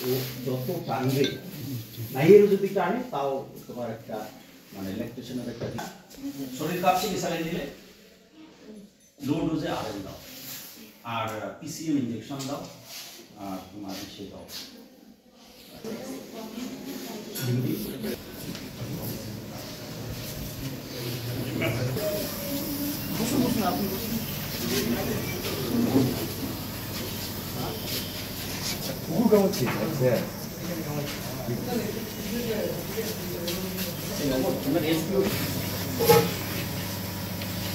ও যত টানবে নাইয়েরও যদি টানে তাও তোমার একটা মানে ইলেকট্রিশিয়ানের একটা শরীর কাঁপছে স্যালাইন দিলে লো ডোজে আরএন দাও আর পিসিএম ইনজেকশন দাও আর তোমার সে দাও 누구가 어떻게 돼?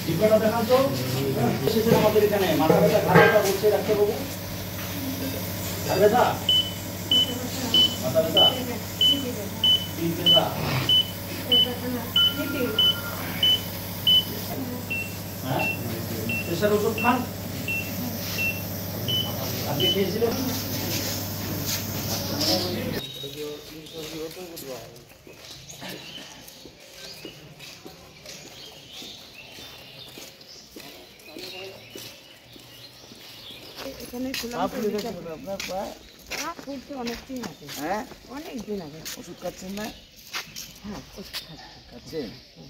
ডিব্বাটা দেখান তো শেষে আমাদের এখানে মাথা ব্যথা ঘাড় ব্যথা বসে রাখতে পাবো ঘাড় ব্যথা মাথা ব্যথা পিঠ ব্যথা হ্যাঁ প্রেশার ওষুধ খান আপনি খেয়েছিলেন এখানে অনেক দিন আগে হ্যাঁ অনেক দিন আগে ওষুধ খাচ্ছেন না? হ্যাঁ ওষুধ খাচ্ছেন?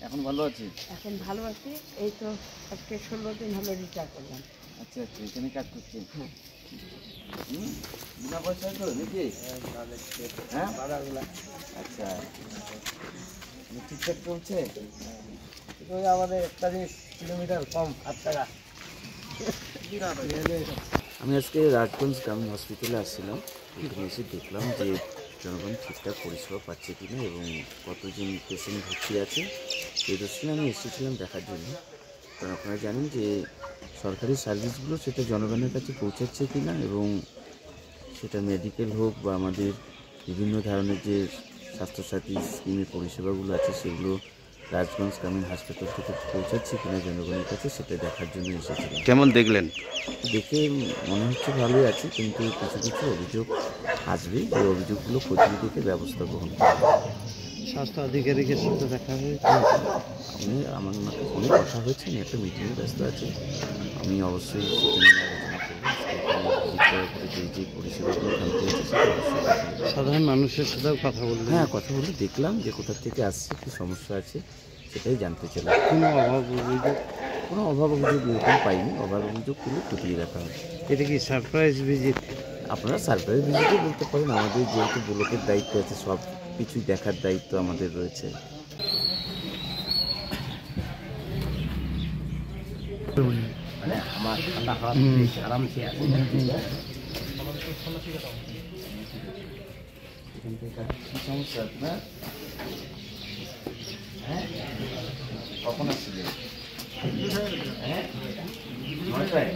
এখন ভালো আছে? এখন ভালো আছি এই তো আজকে 16 দিন হলো রিটায়ার করলাম। আচ্ছা আচ্ছা এখানে কাজ করছেন? হ্যাঁ বিনা পয়সায় তো নাকি? হ্যাঁ আচ্ছা ঠিকঠাক চলছে? ওই আমাদের একটা জিনিস কিলোমিটার কম 8 টাকা। আমি আজকে রাজগঞ্জ গ্রামীণ হসপিটালে আসছিলাম। এখানে এসে দেখলাম যে জনগণ ঠিকঠাক পরিষেবা পাচ্ছে কিনা এবং কতজন পেশেন্ট ভর্তি আছে সেই দৃষ্টিতে আমি এসেছিলাম দেখার জন্য। কারণ আপনারা জানেন যে সরকারি সার্ভিসগুলো সেটা জনগণের কাছে পৌঁছাচ্ছে কিনা এবং সেটা মেডিকেল হোক বা আমাদের বিভিন্ন ধরনের যে স্বাস্থ্যসাথী স্কিমের পরিষেবাগুলো আছে সেগুলো রাজগঞ্জ গ্রামীণ হাসপাতাল থেকে পৌঁছাচ্ছে কিনা জনগণের কাছে সেটা দেখার জন্য এসেছিলাম। কেমন দেখলেন? দেখে মনে হচ্ছে ভালোই আছে, কিন্তু কিছু কিছু অভিযোগ আসবে, যে অভিযোগগুলো খতিয়ে দেখে ব্যবস্থা গ্রহণ করবে। স্বাস্থ্য আধিকারিকের সাথে দেখা হয়েছে? আমার ফোনে কথা হয়েছে, আমি একটা মিটিংয়ে ব্যস্ত আছি। আমি অবশ্যই আলোচনা করবো যে পরিষেবাগুলো সাধারণ মানুষের সাথেও কথা বললেন? হ্যাঁ কথা বলে দেখলাম যে কোথা থেকে আসছে, কী সমস্যা আছে সেটাই জানতে চাইলাম। কোনো অভাব অভিযোগ? কোনো অভাব অভিযোগ এরকম পাইনি। অভাব অভিযোগগুলো খতিয়ে দেখা হবে। এটা কি সারপ্রাইজ ভিজিট? আপনারা সারপ্রাইজ ভিজিটও বলতে পারেন। আমাদের যেহেতু ব্লকের দায়িত্ব আছে, সব কিছুই দেখার দায়িত্ব আমাদের রয়েছে। মানে আমার ঠান্ডা হাত আরামসে আছে কি সমস্যা আপনার? হ্যাঁ কখন আসছিলেন? হ্যাঁ 9টায়।